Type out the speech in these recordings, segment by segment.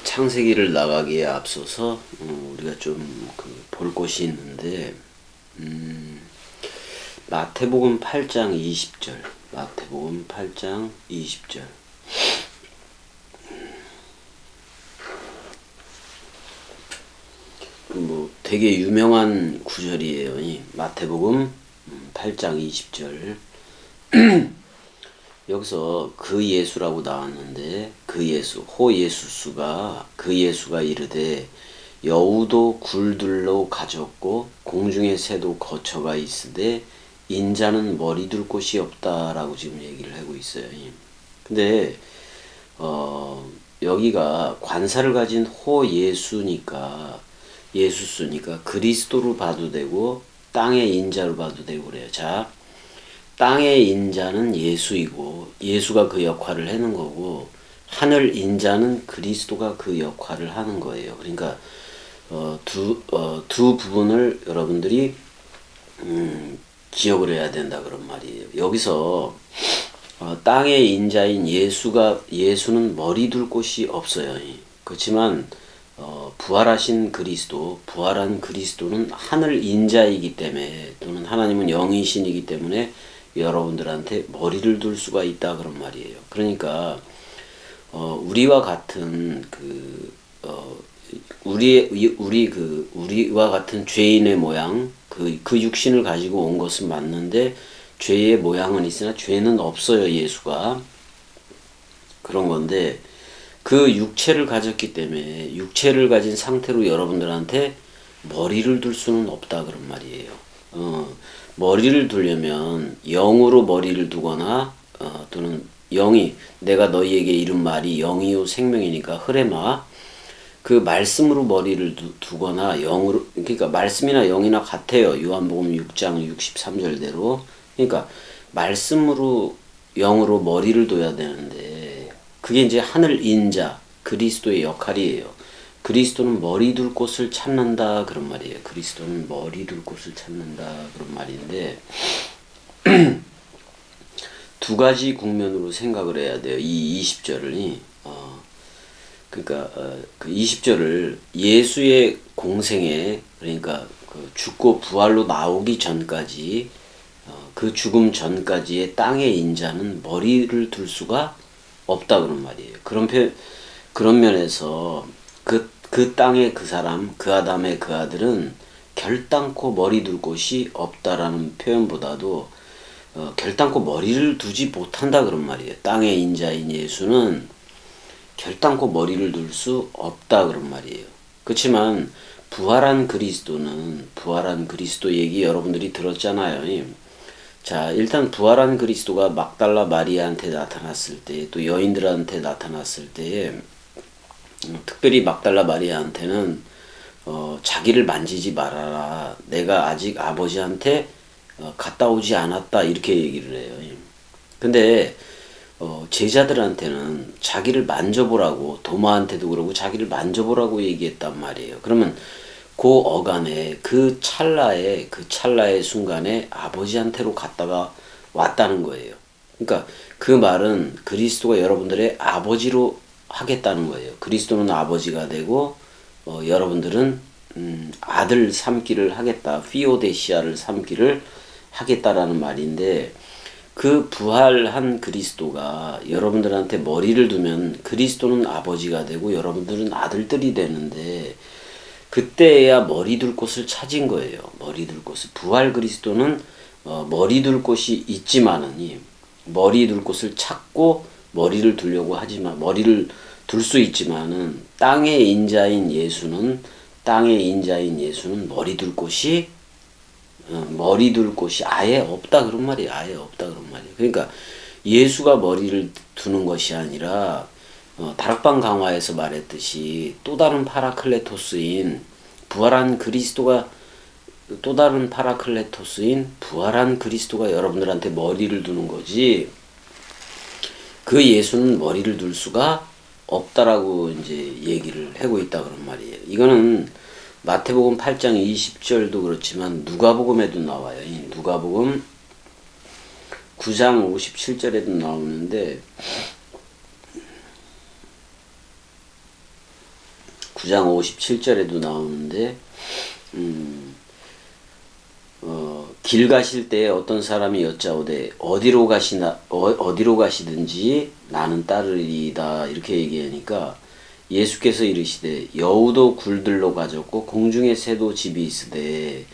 창세기를 나가기에 앞서서 우리가 좀 볼 것이 있는데, 마태복음 8장 20절, 마태복음 8장 20절. 되게 유명한 구절이에요. 이 마태복음 8장 20절. 여기서 그 예수라고 나왔는데, 그 예수, 호 예수수가, 그 예수가 이르되 여우도 굴들로 가졌고 공중의 새도 거처가 있으되 인자는 머리 둘 곳이 없다라고 지금 얘기를 하고 있어요. 근데 여기가 관사를 가진 호 예수니까, 예수수니까 그리스도로 봐도 되고 땅의 인자로 봐도 되고 그래요. 자, 땅의 인자는 예수이고 예수가 그 역할을 하는 거고, 하늘 인자는 그리스도가 그 역할을 하는 거예요. 그러니까 두 부분을 여러분들이 기억을 해야 된다 그런 말이에요. 여기서 땅의 인자인 예수는 머리 둘 곳이 없어요. 그렇지만 부활하신 그리스도, 부활한 그리스도는 하늘 인자이기 때문에, 또는 하나님은 영이신이기 때문에 여러분들한테 머리를 둘 수가 있다 그런 말이에요. 그러니까 우리와 같은 우리와 같은 죄인의 모양, 그 육신을 가지고 온 것은 맞는데 죄의 모양은 있으나 죄는 없어요. 예수가 그런 건데, 그 육체를 가졌기 때문에 육체를 가진 상태로 여러분들한테 머리를 둘 수는 없다 그런 말이에요. 머리를 두려면 영으로 머리를 두거나 또는 영이, 내가 너희에게 이른 말이 영이요 생명이니까 흐레마, 그 말씀으로 머리를 두거나 영으로, 그러니까 말씀이나 영이나 같아요. 요한복음 6장 63절대로. 그러니까 말씀으로 영으로 머리를 둬야 되는데, 그게 이제 하늘 인자 그리스도의 역할이에요. 그리스도는 머리 둘 곳을 찾는다 그런 말이에요. 그리스도는 머리 둘 곳을 찾는다 그런 말인데, 두 가지 국면으로 생각을 해야 돼요. 이 20절을. 그러니까 그 20절을 예수의 공생에, 그러니까 그 죽고 부활로 나오기 전까지, 그 죽음 전까지의 땅의 인자는 머리를 둘 수가 없다 그런 말이에요. 그런 면에서 그 땅의 그 사람, 그 아담의 그 아들은 결단코 머리 둘 곳이 없다라는 표현보다도 결단코 머리를 두지 못한다 그런 말이에요. 땅의 인자인 예수는 결단코 머리를 둘 수 없다 그런 말이에요. 그렇지만 부활한 그리스도 얘기 여러분들이 들었잖아요. 자, 일단 부활한 그리스도가 막달라 마리아한테 나타났을 때, 또 여인들한테 나타났을 때, 특별히 막달라 마리아한테는 자기를 만지지 말아라, 내가 아직 아버지한테 갔다 오지 않았다, 이렇게 얘기를 해요. 근데 제자들한테는 자기를 만져보라고, 도마한테도 그러고 자기를 만져보라고 얘기했단 말이에요. 그러면 그 어간에, 그 찰나의 순간에 아버지한테로 갔다가 왔다는 거예요. 그러니까 그 말은 그리스도가 여러분들의 아버지로 하겠다는 거예요. 그리스도는 아버지가 되고 여러분들은 아들 삼기를 하겠다, 피오데시아를 삼기를 하겠다라는 말인데, 그 부활한 그리스도가 여러분들한테 머리를 두면 그리스도는 아버지가 되고 여러분들은 아들들이 되는데, 그때야 머리 둘 곳을 찾은 거예요. 머리 둘 곳을. 부활 그리스도는 머리 둘 곳이 있지만은, 머리 둘 곳을 찾고 머리를 두려고 하지만, 머리를 둘 수 있지만은 땅의 인자인 예수는 머리 둘 곳이 아예 없다 그런 말이에요. 아예 없다 그런 말이에요. 그러니까 예수가 머리를 두는 것이 아니라 다락방 강화에서 말했듯이 또 다른 파라클레토스인 부활한 그리스도가 여러분들한테 머리를 두는 거지, 그 예수는 머리를 둘 수가 없다라고 이제 얘기를 하고 있다 그런 말이에요. 이거는 마태복음 8장 20절도 그렇지만 누가복음에도 나와요. 이 누가복음 9장 57절에도 나오는데, 9장 57절에도 나오는데 길 가실 때에 어떤 사람이 여짜오되 어디로 가시든지 나는 따르리이다 이렇게 얘기하니까 예수께서 이르시되 여우도 굴들로 가졌고 공중의 새도 집이 있으되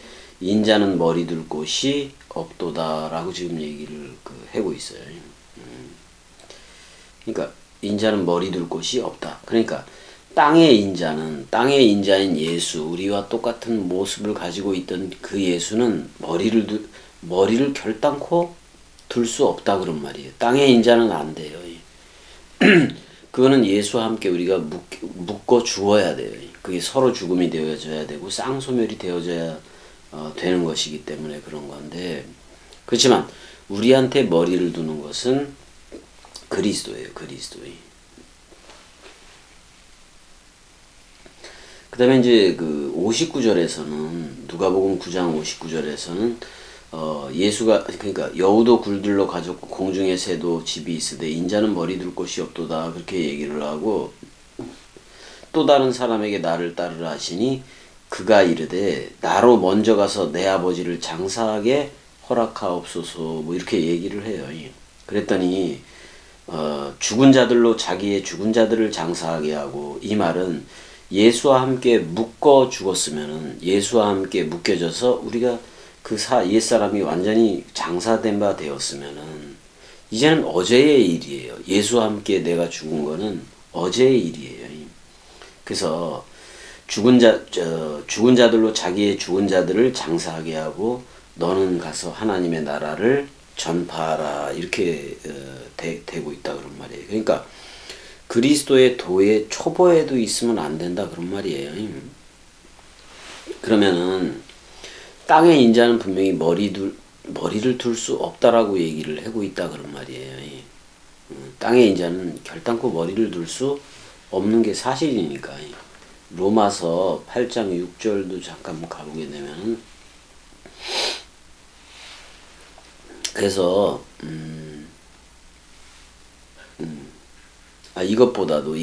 인자는 머리 둘 곳이 없도다라고 지금 얘기를 하고 있어요. 그러니까 인자는 머리 둘 곳이 없다. 그러니까 땅의 인자인 예수, 우리와 똑같은 모습을 가지고 있던 그 예수는 머리를 결단코 둘 수 없다 그런 말이에요. 땅의 인자는 안 돼요. 그거는 예수와 함께 우리가 묶어 주어야 돼요. 그게 서로 죽음이 되어져야 되고 쌍소멸이 되어져야 되는 것이기 때문에 그런 건데, 그렇지만 우리한테 머리를 두는 것은 그리스도예요. 그리스도의. 그 다음에 이제 그 59절에서는, 누가복음 9장 59절에서는, 예수가, 그러니까 여우도 굴들로 가졌고 공중의 새도 집이 있으되 인자는 머리 둘 곳이 없도다. 그렇게 얘기를 하고, 또 다른 사람에게 나를 따르라 하시니 그가 이르되 나로 먼저 가서 내 아버지를 장사하게 허락하옵소서. 뭐 이렇게 얘기를 해요. 그랬더니, 죽은 자들로 자기의 죽은 자들을 장사하게 하고, 이 말은 예수와 함께 묶어 죽었으면은, 예수와 함께 묶여져서 우리가 옛사람이 완전히 장사된 바 되었으면은, 이제는 어제의 일이에요. 예수와 함께 내가 죽은 거는 어제의 일이에요. 그래서 죽은 자들로 자기의 죽은 자들을 장사하게 하고, 너는 가서 하나님의 나라를 전파하라. 이렇게 되고 있다 그런 말이에요. 그러니까 그리스도의 도의 초보에도 있으면 안 된다 그런 말이에요. 그러면은 땅의 인자는 분명히 머리를 둘 수 없다라고 얘기를 하고 있다 그런 말이에요. 땅의 인자는 결단코 머리를 둘 수 없는 게 사실이니까. 로마서 8장 6절도 잠깐 가보게 되면은, 그래서 이것보다도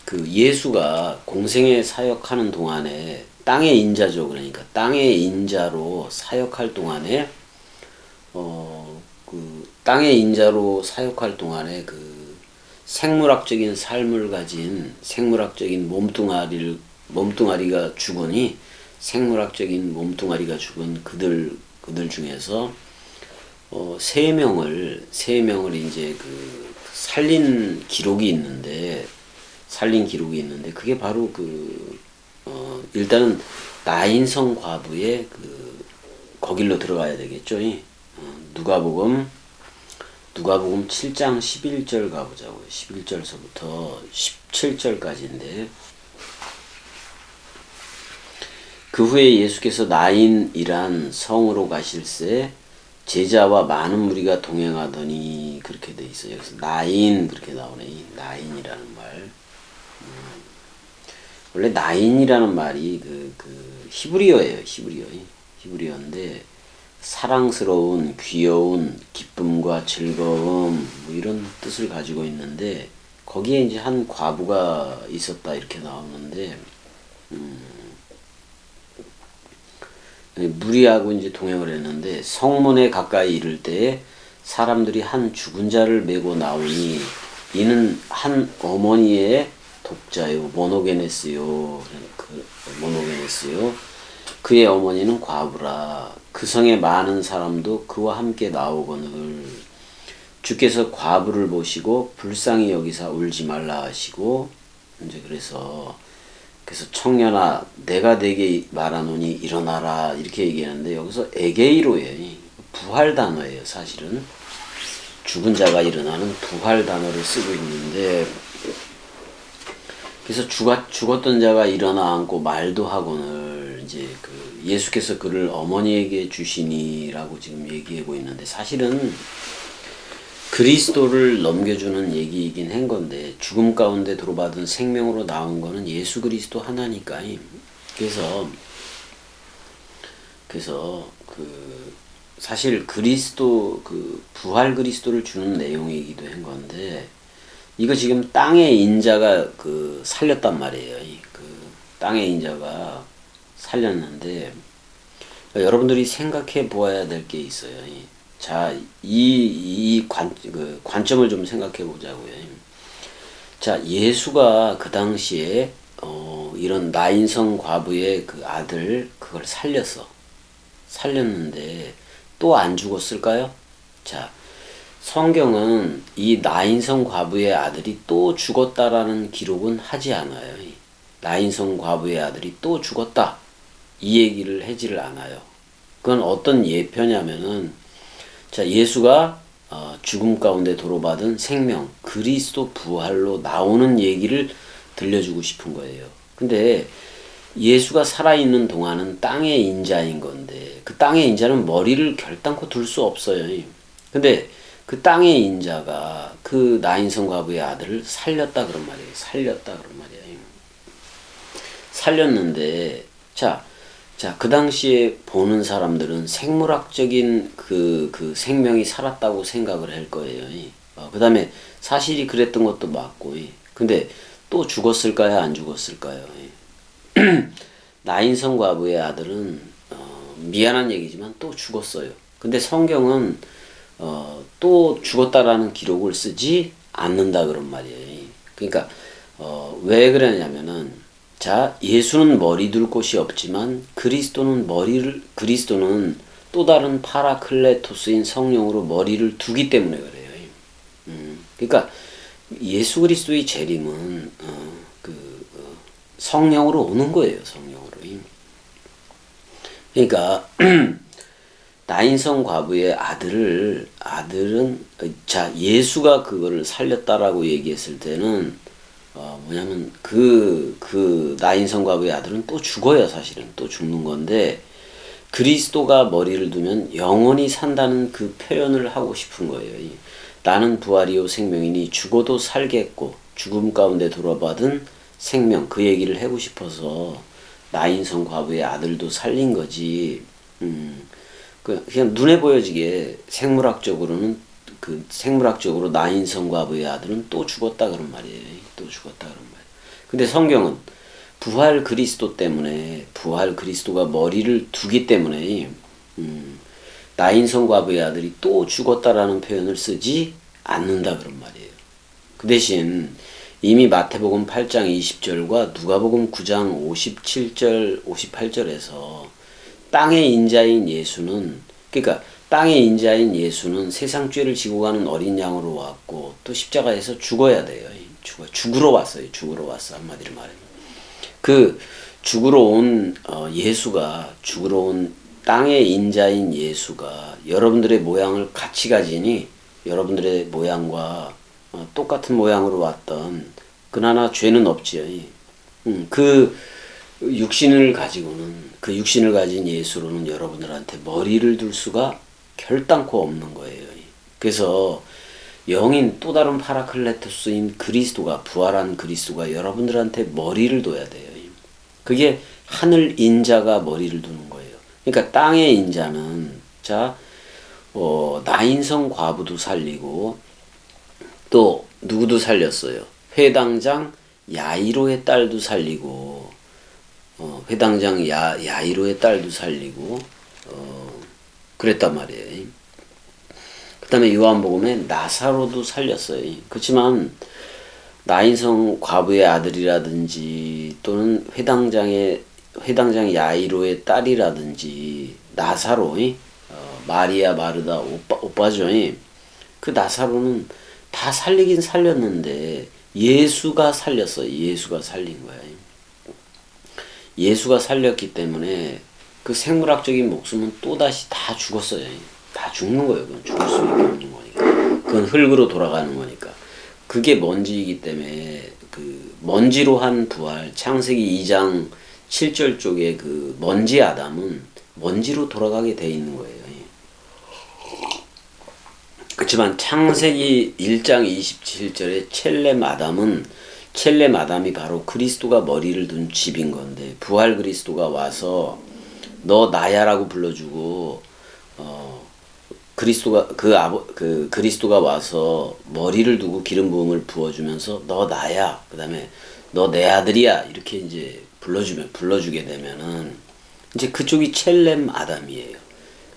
그 예수가 공생에 사역하는 동안에 땅의 인자죠. 그러니까 땅의 인자로 사역할 동안에 그 땅의 인자로 사역할 동안에 그 생물학적인 삶을 가진 생물학적인 몸뚱아리가 죽으니, 생물학적인 몸뚱아리가 죽은 그들 중에서 세 명을 이제 그 살린 기록이 있는데 그게 바로 일단은 나인성 과부의 거길로 들어가야 되겠죠. 누가복음 7장 11절 가보자고요. 11절서부터 17절까지인데, 그 후에 예수께서 나인이란 성으로 가실새 제자와 많은 무리가 동행하더니, 그렇게 돼 있어요. 그래서 나인 그렇게 나오네. 이 나인이라는 말. 원래 나인이라는 말이 히브리어예요. 히브리어인데 사랑스러운, 귀여운, 기쁨과 즐거움 뭐 이런 뜻을 가지고 있는데, 거기에 이제 한 과부가 있었다 이렇게 나오는데, 무리하고 이제 동행을 했는데 성문에 가까이 이를 때에 사람들이 한 죽은 자를 메고 나오니 이는 한 어머니의 독자요, 모노게네스요. 그의 어머니는 과부라. 그 성에 많은 사람도 그와 함께 나오거늘 주께서 과부를 보시고 불쌍히 여기사 울지 말라 하시고, 이제 그래서 청년아 내가 네게 말하노니 일어나라 이렇게 얘기하는데, 여기서 에게이로예요. 부활 단어예요. 사실은 죽은 자가 일어나는 부활 단어를 쓰고 있는데, 그래서 죽었던 자가 일어나 앉고 말도 하거늘 이제 예수께서 그를 어머니에게 주시니라고 지금 얘기하고 있는데, 사실은 그리스도를 넘겨주는 얘기이긴 한 건데, 죽음 가운데 도로받은 생명으로 나온 거는 예수 그리스도 하나니까. 그래서 사실 그리스도 부활 그리스도를 주는 내용이기도 한 건데, 이거 지금 땅의 인자가 살렸단 말이에요. 땅의 인자가 살렸는데, 여러분들이 생각해 보아야 될 게 있어요. 자, 관점을 좀 생각해 보자고요. 자, 예수가 그 당시에, 이런 나인성 과부의 그 아들, 그걸 살렸는데, 또 안 죽었을까요? 자, 성경은 이 나인성 과부의 아들이 또 죽었다라는 기록은 하지 않아요. 나인성 과부의 아들이 또 죽었다. 이 얘기를 하지를 않아요. 그건 어떤 예표냐면은, 자, 예수가 죽음 가운데 도로받은 생명, 그리스도 부활로 나오는 얘기를 들려주고 싶은 거예요. 근데 예수가 살아있는 동안은 땅의 인자인 건데, 그 땅의 인자는 머리를 결단코 둘 수 없어요. 근데 그 땅의 인자가 그 나인성 과부의 아들을 살렸다 그런 말이에요. 살렸는데, 자, 그 당시에 보는 사람들은 생물학적인 그 생명이 살았다고 생각을 할 거예요. 그 다음에 사실이 그랬던 것도 맞고, 근데 또 죽었을까요? 안 죽었을까요? 나인성 과부의 아들은, 미안한 얘기지만 또 죽었어요. 근데 성경은, 또 죽었다라는 기록을 쓰지 않는다 그런 말이에요. 그러니까, 왜 그러냐면은, 자, 예수는 머리 둘 곳이 없지만 그리스도는 또 다른 파라클레토스인 성령으로 머리를 두기 때문에 그래요. 그러니까 예수 그리스도의 재림은 성령으로 오는 거예요. 성령으로. 그러니까 나인성 과부의 아들은 자, 예수가 그거를 살렸다라고 얘기했을 때는 뭐냐면 그 나인성 과부의 아들은 또 죽어요. 사실은 또 죽는 건데, 그리스도가 머리를 두면 영원히 산다는 그 표현을 하고 싶은 거예요. 나는 부활이요 생명이니 죽어도 살겠고 죽음 가운데 돌아받은 생명, 그 얘기를 하고 싶어서 나인성 과부의 아들도 살린 거지. 그냥 눈에 보여지게 생물학적으로 나인성 과부의 아들은 또 죽었다 그런 말이에요. 근데 성경은 부활 그리스도가 머리를 두기 때문에 나인성 과부의 아들이 또 죽었다라는 표현을 쓰지 않는다 그런 말이에요. 그 대신 이미 마태복음 8장 20절과 누가복음 9장 57절 58절에서 땅의 인자인 예수는, 그러니까 땅의 인자인 예수는 세상 죄를 지고 가는 어린 양으로 왔고 또 십자가에서 죽어야 돼요. 죽으러 왔어요. 한마디로 말하면. 죽으러 온 땅의 인자인 예수가 여러분들의 모양을 같이 가지니 여러분들의 모양과 똑같은 모양으로 왔던, 그러나 죄는 없지요. 그 육신을 가진 예수로는 여러분들한테 머리를 둘 수가 결단코 없는 거예요. 그래서 영인 또 다른 파라클레토스인 그리스도가, 부활한 그리스도가 여러분들한테 머리를 둬야 돼요. 그게 하늘 인자가 머리를 두는 거예요. 그러니까 땅의 인자는, 자, 나인성 과부도 살리고 또 누구도 살렸어요. 회당장 야이로의 딸도 살리고, 야이로의 딸도 살리고, 그랬단 말이에요. 그 다음에 요한복음에 나사로도 살렸어요. 그렇지만 나인성 과부의 아들이라든지 또는 회당장 야이로의 딸이라든지 나사로, 마리아 마르다 오빠죠. 그 나사로는 다 살리긴 살렸는데 예수가 살렸어요. 예수가 살린 거야. 예수가 살렸기 때문에 그 생물학적인 목숨은 또다시 다 죽었어요. 다 죽는 거예요. 그건 죽을 수밖에 없는 거니까. 그건 흙으로 돌아가는 거니까. 그게 먼지이기 때문에 그 먼지로 한 부활, 창세기 2장 7절 쪽에 그 먼지 아담은 먼지로 돌아가게 돼 있는 거예요. 그렇지만 창세기 1장 27절에 첼렘 아담이 바로 그리스도가 머리를 둔 집인 건데, 부활 그리스도가 와서 너 나야라고 불러주고 그리스도가 와서 머리를 두고 기름 부음을 부어주면서 너 나야, 그다음에 너 내 아들이야 이렇게 이제 불러주게 되면은 이제 그쪽이 첼렘 아담이에요.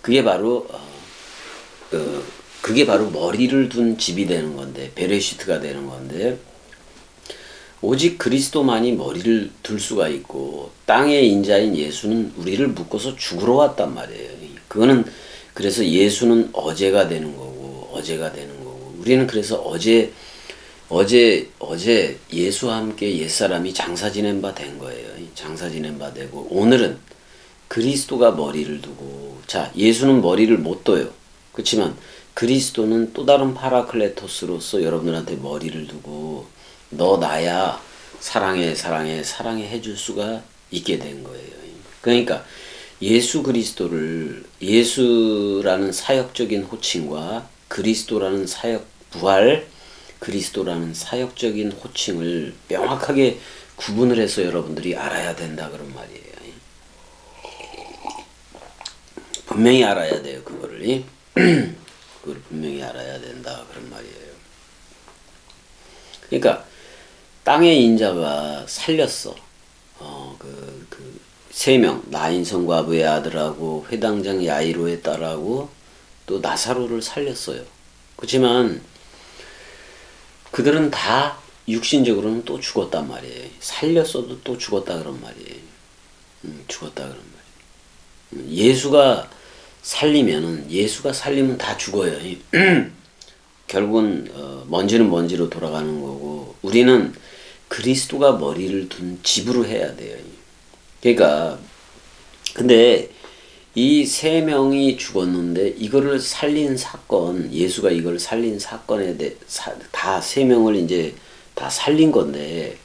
그게 바로 그게 바로 머리를 둔 집이 되는 건데, 베레시트가 되는 건데, 오직 그리스도만이 머리를 둘 수가 있고 땅의 인자인 예수는 우리를 묶어서 죽으러 왔단 말이에요. 그거는 그래서 예수는 어제가 되는 거고 우리는 그래서 어제 예수와 함께 옛사람이 장사 지낸 바 된 거예요. 장사 지낸 바 되고, 오늘은 그리스도가 머리를 두고, 자, 예수는 머리를 못 둬요. 그렇지만 그리스도는 또 다른 파라클레토스로서 여러분들한테 머리를 두고 너 나야, 사랑해 해줄 수가 있게 된 거예요. 그러니까 예수라는 사역적인 호칭과 그리스도라는 그리스도라는 사역적인 호칭을 명확하게 구분을 해서 여러분들이 알아야 된다 그런 말이에요. 분명히 알아야 돼요, 그거를. 그걸 분명히 알아야 된다 그런 말이에요. 그러니까 땅의 인자가 살렸어. 세 명, 나인성 과부의 아들하고 회당장 야이로의 딸하고 또 나사로를 살렸어요. 그렇지만 그들은 다 육신적으로는 또 죽었단 말이에요. 살렸어도 또 죽었다 그런 말이에요. 죽었다 그런 말이에요. 예수가 살리면 다 죽어요. 결국은 먼지는 먼지로 돌아가는 거고, 우리는 그리스도가 머리를 둔 집으로 해야 돼요. 그러니까 근데 이 세 명이 죽었는데 이거를 살린 사건, 예수가 이걸 살린 사건에 대해 다 세 명을 이제 다 살린 건데,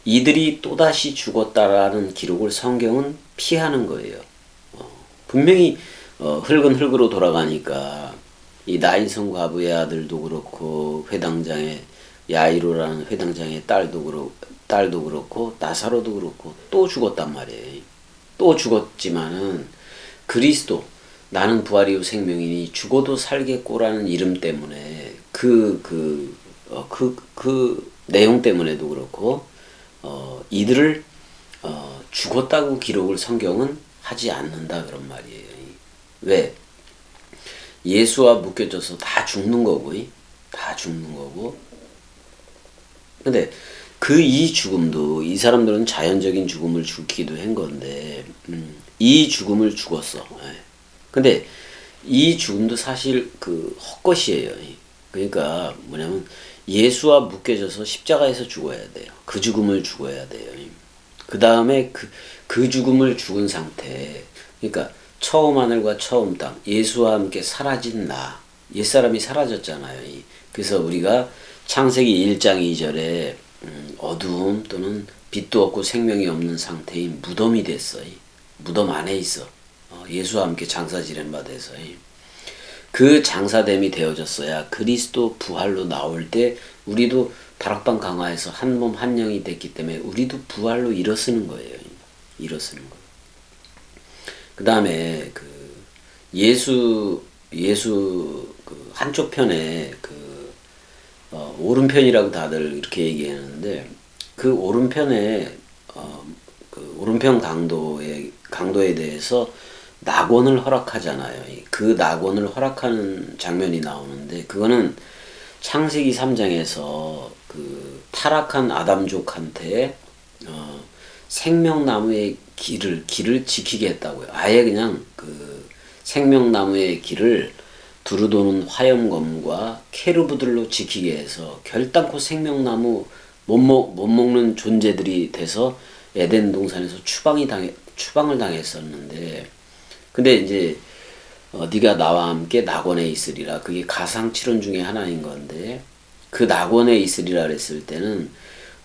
이들이 또다시 죽었다라는 기록을 성경은 피하는 거예요. 분명히 흙은 흙으로 돌아가니까 이 나인성 과부의 아들도 그렇고 회당장의 야이로라는 회당장의 딸도 그렇고 나사로도 그렇고 또 죽었단 말이에요. 또 죽었지만은 그리스도, 나는 부활이요 생명이니 죽어도 살겠고라는 이름 때문에 그 내용 때문에도 그렇고 이들을 죽었다고 기록을 성경은 하지 않는다 그런 말이에요. 왜? 예수와 묶여져서 다 죽는 거고, 근데 이 죽음도, 이 사람들은 자연적인 죽음을 죽기도 한 건데, 이 죽음을 죽었어. 예. 근데 이 죽음도 사실 헛것이에요. 그러니까 뭐냐면 예수와 묶여져서 십자가에서 죽어야 돼요. 그 죽음을 죽어야 돼요. 그 다음에 그 죽음을 죽은 상태, 그러니까 처음 하늘과 처음 땅, 예수와 함께 사라진 옛사람이 사라졌잖아요. 그래서 우리가 창세기 1장 2절에 어두움 또는 빛도 없고 생명이 없는 상태인 무덤이 됐어요. 무덤 안에 있어. 예수와 함께 장사 지낸 바 돼서 그 장사됨이 되어졌어야 그리스도 부활로 나올 때 우리도 다락방 강화에서 한 몸 한 영이 됐기 때문에 우리도 부활로 일어서는 거예요. 그 다음에 예수 한쪽 편에 오른편이라고 다들 이렇게 얘기하는데, 그 오른편에 오른편 강도에 대해서 낙원을 허락하잖아요. 그 낙원을 허락하는 장면이 나오는데, 그거는 창세기 3장에서 타락한 아담족한테 생명나무의 길을 지키게 했다고요. 아예 그냥 생명나무의 길을 두루도는 화염검과 케루브들로 지키게 해서 결단코 생명나무 못 먹는 존재들이 돼서 에덴 동산에서 추방을 당했었는데, 근데 이제 네가 나와 함께 낙원에 있으리라, 그게 가상칠언 중에 하나인 건데, 그 낙원에 있으리라 그랬을 때는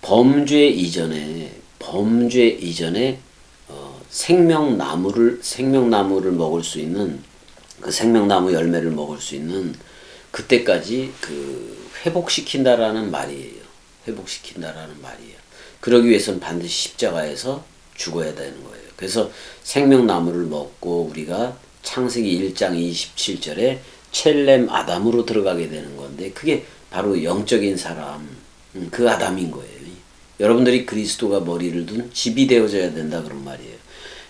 범죄 이전에 생명나무를 먹을 수 있는, 그 생명나무 열매를 먹을 수 있는 그때까지 회복시킨다라는 말이에요. 그러기 위해서는 반드시 십자가에서 죽어야 되는 거예요. 그래서 생명나무를 먹고 우리가 창세기 1장 27절에 첼렘 아담으로 들어가게 되는 건데 그게 바로 영적인 사람, 그 아담인 거예요. 여러분들이 그리스도가 머리를 둔 집이 되어져야 된다 그런 말이에요.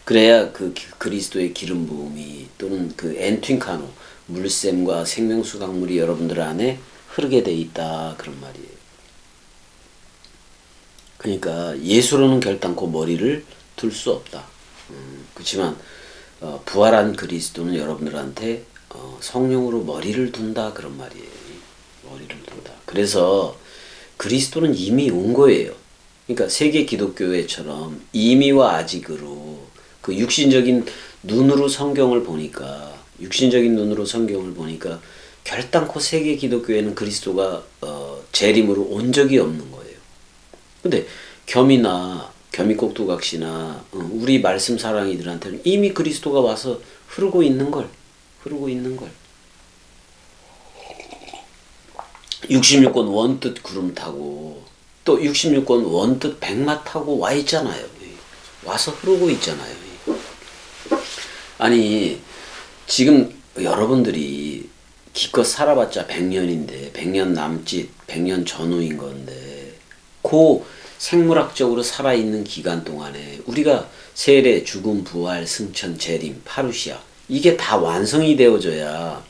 그래야 그 그리스도의 기름 부음이 또는 그 엔튠카노 물샘과 생명수 강물이 여러분들 안에 흐르게 돼 있다 그런 말이에요. 그러니까 예수로는 결단코 머리를 둘 수 없다. 그렇지만 부활한 그리스도는 여러분들한테 성령으로 머리를 둔다 그런 말이에요. 머리를 둔다. 그래서 그리스도는 이미 온 거예요. 그러니까 세계 기독교회처럼 이미와 아직으로 그 육신적인 눈으로 성경을 보니까 결단코 세계 기독교회는 그리스도가 재림으로 온 적이 없는 거예요. 근데 겸이꼭두각시나 우리 말씀 사랑이들한테는 이미 그리스도가 와서 흐르고 있는 걸 66권 원뜻 구름 타고 또 66권 원뜻 백마 타고 와 있잖아요. 와서 흐르고 있잖아요. 아니 지금 여러분들이 기껏 살아봤자 100년인데 100년 남짓 100년 전후인 건데 그 생물학적으로 살아있는 기간 동안에 우리가 세례, 죽음, 부활, 승천, 재림, 파루시아 이게 다 완성이 되어져야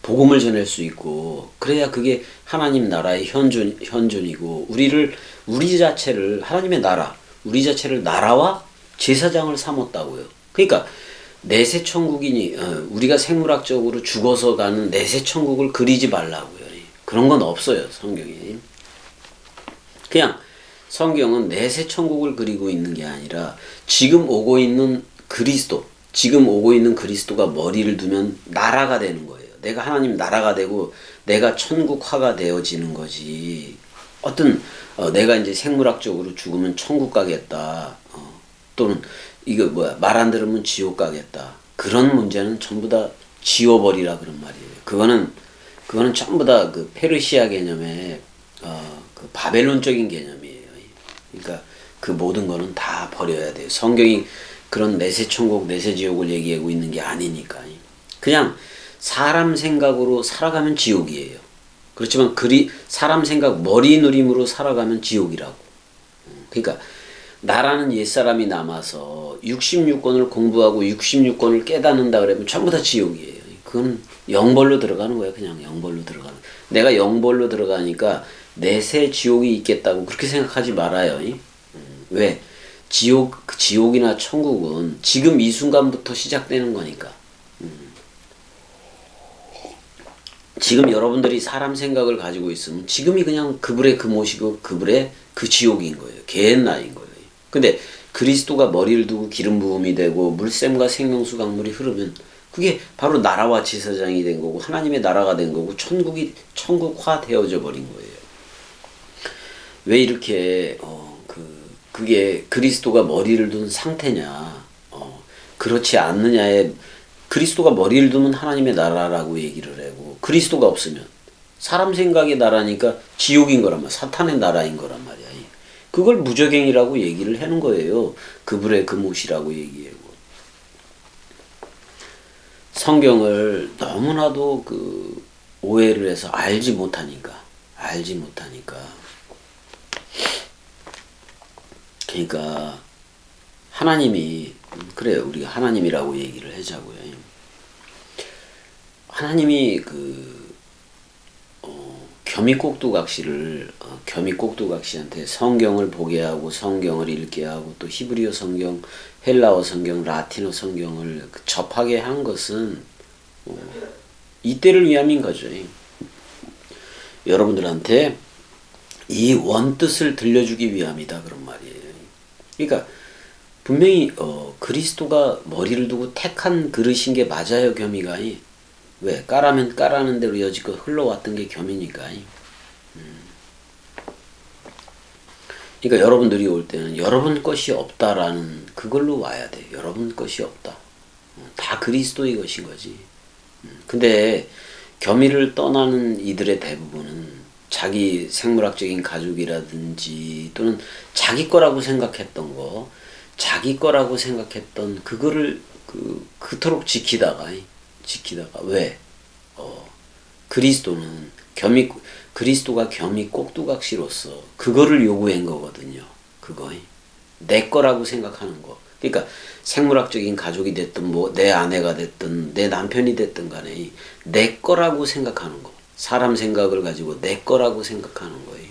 복음을 전할 수 있고 그래야 그게 하나님 나라의 현존이고 우리 자체를 하나님의 나라 우리 자체를 나라와 제사장을 삼았다고요. 그러니까 내세 천국이니 우리가 생물학적으로 죽어서 가는 내세 천국을 그리지 말라고요. 그런 건 없어요. 성경에. 그냥 성경은 내세 천국을 그리고 있는 게 아니라 지금 오고 있는 그리스도가 머리를 두면 나라가 되는 거예요. 내가 하나님 나라가 되고 내가 천국화가 되어지는 거지. 내가 이제 생물학적으로 죽으면 천국 가겠다. 또는 이거 말 안 들으면 지옥 가겠다. 그런 문제는 전부 다 지워버리라 그런 말이에요. 그거는 전부 다 그 페르시아 개념의 그 바벨론적인 개념이에요. 그러니까 그 모든 거는 다 버려야 돼요. 성경이 그런 내세 천국, 내세 지옥을 얘기하고 있는 게 아니니까. 그냥 사람 생각으로 살아가면 지옥이에요. 그렇지만 사람 생각 머리 누림으로 살아가면 지옥이라고. 그러니까 나라는 옛사람이 남아서 66권을 공부하고 66권을 깨닫는다 그러면 전부 다 지옥이에요. 그건 영벌로 들어가는 거예요. 그냥 영벌로 들어가는. 내가 영벌로 들어가니까 내세 지옥이 있겠다고 그렇게 생각하지 말아요. 왜? 지옥이나 천국은 지금 이 순간부터 시작되는 거니까. 지금 여러분들이 사람 생각을 가지고 있으면 지금이 그냥 그불의 금옷이고 그불의 그 지옥인 거예요. 개옛날인 거예요. 근데 그리스도가 머리를 두고 기름 부음이 되고 물샘과 생명수 강물이 흐르면 그게 바로 나라와 제사장이 된 거고 하나님의 나라가 된 거고 천국화 되어져 버린 거예요. 왜 이렇게 그게 그리스도가 머리를 둔 상태냐 그렇지 않느냐에 그리스도가 머리를 두면 하나님의 나라라고 얘기를 하고 그리스도가 없으면 사람 생각의 나라니까 지옥인 거란 말이야. 사탄의 나라인 거란 말이야. 그걸 무저갱이라고 얘기를 하는 거예요. 그불의 금옷이라고 얘기하고. 성경을 너무나도 오해를 해서 알지 못하니까. 그러니까 하나님이 그래요. 우리가 하나님이라고 얘기를 하자고요. 하나님이 겸이꼭두각시한테 성경을 보게 하고 성경을 읽게 하고 또 히브리어 성경, 헬라어 성경, 라틴어 성경을 접하게 한 것은 이때를 위함인 거죠. 여러분들한테 이 원뜻을 들려주기 위함이다 그런 말이에요. 그러니까 분명히 그리스도가 머리를 두고 택한 그릇인 게 맞아요. 겸이가. 왜? 까라면 까라는 대로 여지껏 흘러왔던 게 겸이니까. 그러니까 여러분들이 올 때는 여러분 것이 없다라는 그걸로 와야 돼. 여러분 것이 없다. 다 그리스도의 것인 거지. 근데 겸이를 떠나는 이들의 대부분은 자기 생물학적인 가족이라든지 또는 자기 거라고 생각했던 그거를 그토록 지키다가 왜? 그리스도는 그리스도가 겸이 꼭두각시로서 그거를 요구한 거거든요. 그거 내 거라고 생각하는 거. 그러니까 생물학적인 가족이 됐든 뭐 내 아내가 됐든 내 남편이 됐든 간에 내 거라고 생각하는 거. 사람 생각을 가지고 내 거라고 생각하는 거예요.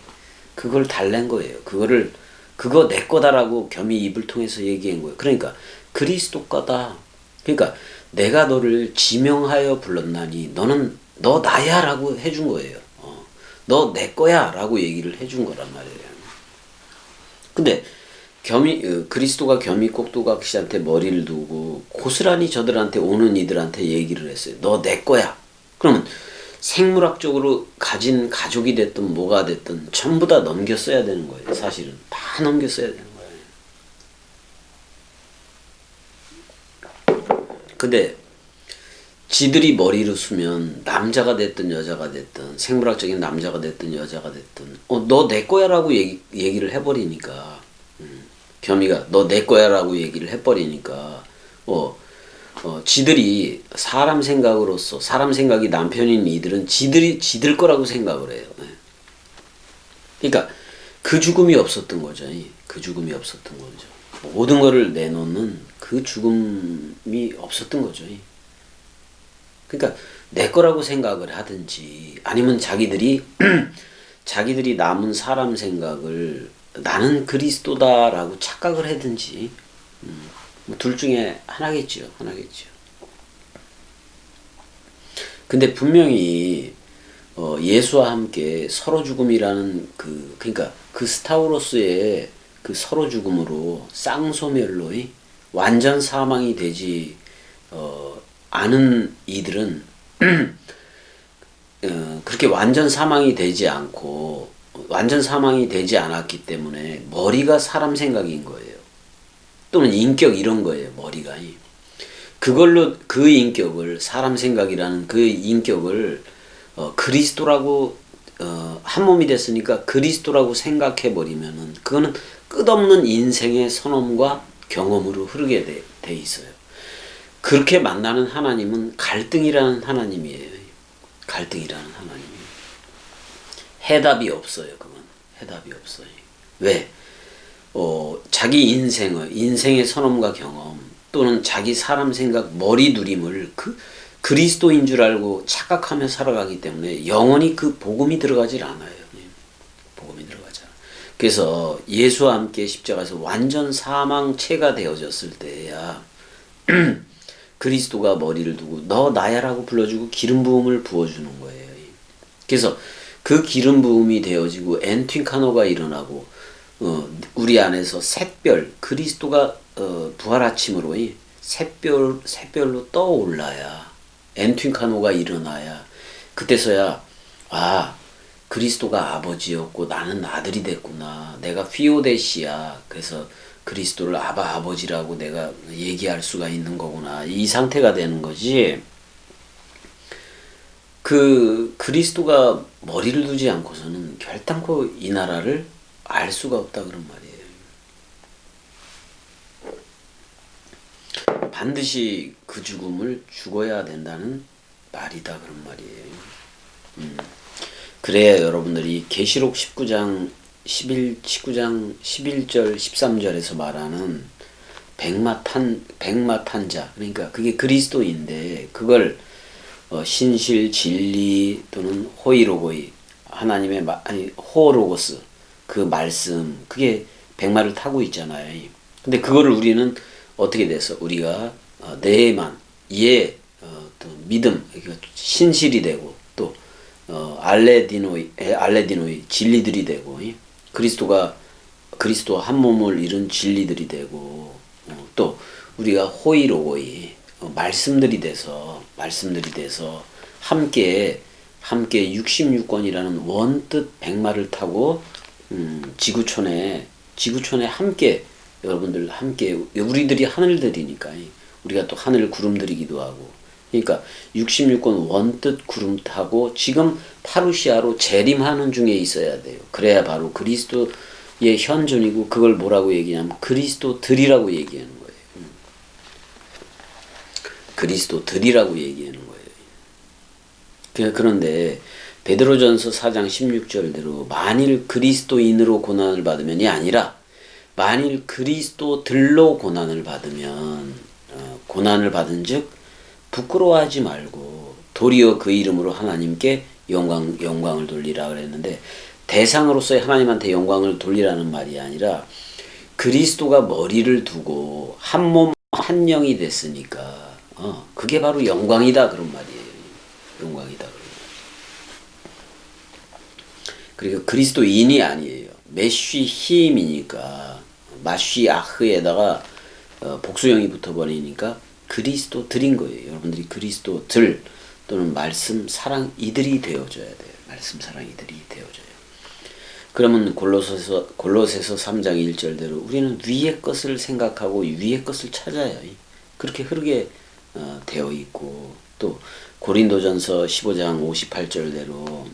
그걸 달랜 거예요. 그거 내 거다라고 겸이 입을 통해서 얘기한 거예요. 그러니까 그리스도 거다. 그러니까 내가 너를 지명하여 불렀나니 너는 너 나야라고 해준 거예요. 너 내 거야라고 얘기를 해준 거란 말이에요. 근데 그리스도가 겸이 꼭두각시한테 머리를 두고 고스란히 저들한테 오는 이들한테 얘기를 했어요. 너 내 거야. 그러면 생물학적으로 가진 가족이 됐든 뭐가 됐든 전부 다 넘겼어야 되는 거예요. 사실은 다 넘겼어야 되는 거예요. 근데 지들이 머리를 쓰면 남자가 됐든 여자가 됐든 생물학적인 남자가 됐든 여자가 됐든 너 내 거야라고 얘기를 해버리니까 겸이가 너 내 거야라고 얘기를 해버리니까 지들이 사람 생각으로서 사람 생각이 남편인 이들은 지들 거라고 생각을 해요. 그러니까 그 죽음이 없었던 거죠. 그 죽음이 없었던 거죠. 모든 거를 내놓는 그 죽음이 없었던 거죠. 그러니까 내 거라고 생각을 하든지 아니면 자기들이 남은 사람 생각을 나는 그리스도다라고 착각을 하든지 둘 중에 하나겠죠. 근데 분명히 예수와 함께 서로 죽음이라는 그러니까 그 스타우로스의 그 서로 죽음으로 쌍소멸로 완전 사망이 되지 않은 이들은 그렇게 완전 사망이 되지 않았기 때문에 머리가 사람 생각인 거예요. 또는 인격 이런 거예요. 머리가. 그걸로 그 인격을 사람 생각이라는 그 인격을 그리스도라고 한 몸이 됐으니까 그리스도라고 생각해 버리면은 그거는 끝없는 인생의 선험과 경험으로 흐르게 돼 있어요. 그렇게 만나는 하나님은 갈등이라는 하나님이에요. 갈등이라는 하나님이에요. 해답이 없어요. 그건 해답이 없어요. 왜? 자기 인생의 선험과 경험 또는 자기 사람 생각 머리 두림을 그리스도인 줄 알고 착각하며 살아가기 때문에 영원히 그 복음이 들어가질 않아요. 복음이 들어가지 않아요. 그래서 예수와 함께 십자가에서 완전 사망체가 되어졌을 때야 그리스도가 머리를 두고 너 나야라고 불러주고 기름 부음을 부어주는 거예요. 그래서 그 기름 부음이 되어지고 엔트윙카노가 일어나고 우리 안에서 샛별 그리스도가 부활 아침으로 샛별로 떠올라야 엔트윙카노가 일어나야 그때서야 그리스도가 아버지였고 나는 아들이 됐구나. 내가 피오데시야. 그래서 그리스도를 아버지라고 내가 얘기할 수가 있는 거구나. 이 상태가 되는 거지. 그리스도가 머리를 두지 않고서는 결단코 이 나라를 알 수가 없다 그런 말이에요. 반드시 그 죽음을 죽어야 된다는 말이다 그런 말이에요. 그래야 여러분들이 계시록 19장 11절 13절에서 말하는 백마탄자 그러니까 그게 그리스도인데 그걸 신실 진리 또는 호이로고이 하나님의 호로고스 그 말씀 그게 백마를 타고 있잖아요. 근데 그거를 우리는 어떻게 돼서 우리가 내만 또 믿음 신실이 되고 또 알레디노이 진리들이 되고 그리스도 한 몸을 이룬 진리들이 되고 또 우리가 호이로고이 말씀들이 돼서 함께 66권이라는 원뜻 백마를 타고 지구촌에 함께 여러분들 함께 우리들이 하늘들이니까 우리가 또 하늘 구름들이기도 하고 그러니까 66권 원뜻 구름 타고 지금 파루시아로 재림하는 중에 있어야 돼요. 그래야 바로 그리스도의 현존이고 그걸 뭐라고 얘기냐면 그리스도들이라고 얘기하는 거예요. 그리스도들이라고 얘기하는 거예요. 그런데 베드로전서 4장 16절대로 만일 그리스도인으로 고난을 받으면이 아니라 만일 그리스도들로 고난을 받으면 고난을 받은즉 부끄러워하지 말고 도리어 그 이름으로 하나님께 영광을 돌리라 그랬는데, 대상으로서의 하나님한테 영광을 돌리라는 말이 아니라 그리스도가 머리를 두고 한 몸 한 영이 됐으니까 그게 바로 영광이다 그런 말이에요. 영광이다. 그리고 그리스도인이 아니에요. 메쉬힘이니까 마쉬아흐에다가 복수형이 붙어버리니까 그리스도들인 거예요. 여러분들이 그리스도들 또는 말씀 사랑 이들이 되어줘야 돼요. 말씀 사랑 이들이 되어줘요. 그러면 골로새서 3장 1절대로 우리는 위의 것을 생각하고 위의 것을 찾아야 그렇게 흐르게 되어 있고, 또 고린도전서 15장 58절대로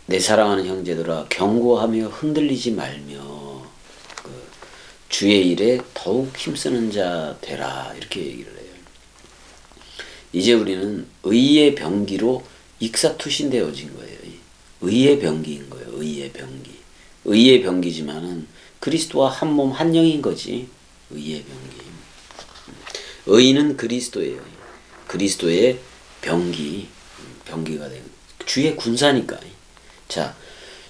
내 사랑하는 형제들아 경고하며 흔들리지 말며 주의 일에 더욱 힘쓰는 자 되라 이렇게 얘기를 해요. 이제 우리는 의의 병기로 익사투신되어진 거예요. 의의 병기인 거예요. 의의 병기. 의의 병기지만은 그리스도와 한 몸 한 영인 거지. 의의 병기. 의는 그리스도예요. 그리스도의 병기가 되는 주의 군사니까. 자,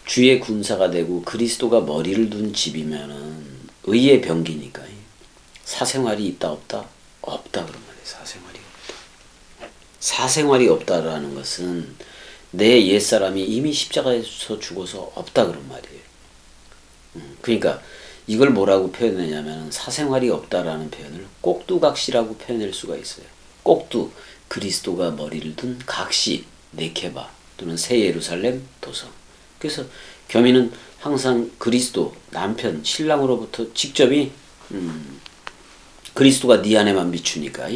주의 군사가 되고 그리스도가 머리를 둔 집이면은 의의 병기니까. 사생활이 있다 없다? 없다 그런 말이에요. 사생활이 없다. 사생활이 없다라는 것은 내 옛사람이 이미 십자가에서 죽어서 없다 그런 말이에요. 그러니까 이걸 뭐라고 표현하냐면 사생활이 없다라는 표현을 꼭두각시라고 표현할 수가 있어요. 꼭두, 그리스도가 머리를 둔 각시, 네케바 또는 새 예루살렘 도성. 그래서 겸이는 항상 그리스도, 남편, 신랑으로부터 직접이 그리스도가 네 안에만 비추니까